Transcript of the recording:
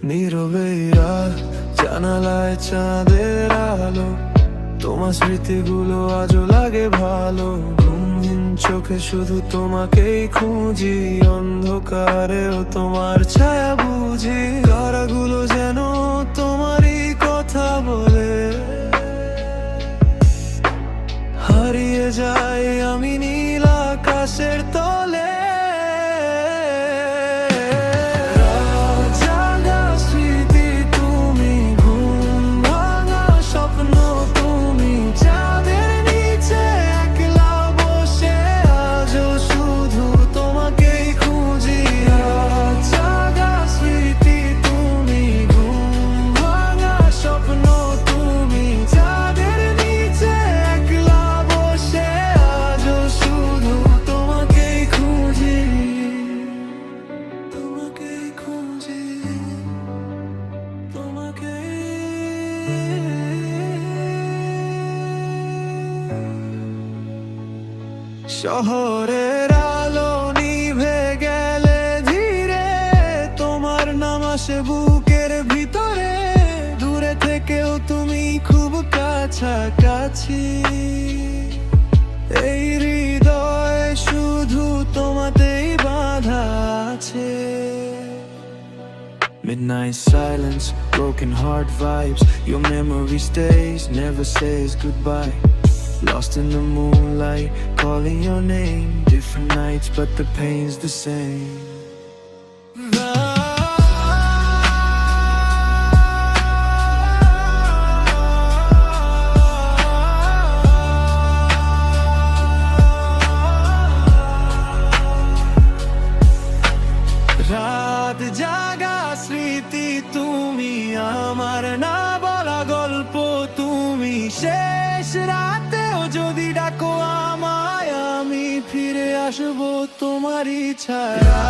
নীরবে রাত, জানালায় চাঁদের আলো, তোমার স্মৃতিগুলো আজও লাগে ভালো। ঘুমহীন চোখে শুধু তোমাকেই খুঁজি, অন্ধকারেও তোমার ছায়া বুঝি। তারাগুলো যেন তোমারই কথা বলে, হারিয়ে যাই আমি নীল আকাশের তলে। শহরের আলো নিভে গেলে ধীরে তোমার নাম আসে বুকের ভিতরে। দূরে থেকেও তুমি খুব কাছাকাছি, এই হৃদয় শুধু তোমাতেই বাঁধা আছে। Midnight silence, broken heart vibes, your memory stays, never says goodbye. Lost in the moonlight, calling your name. Different nights, but the pain's the same. রাত জাগা স্মৃতি তুমি, আমার না বলা গল্প তুমি। শেষ রাতেও যদি ডাকো আমায়, আমি ফিরে আসবো তোমারই ছায়া।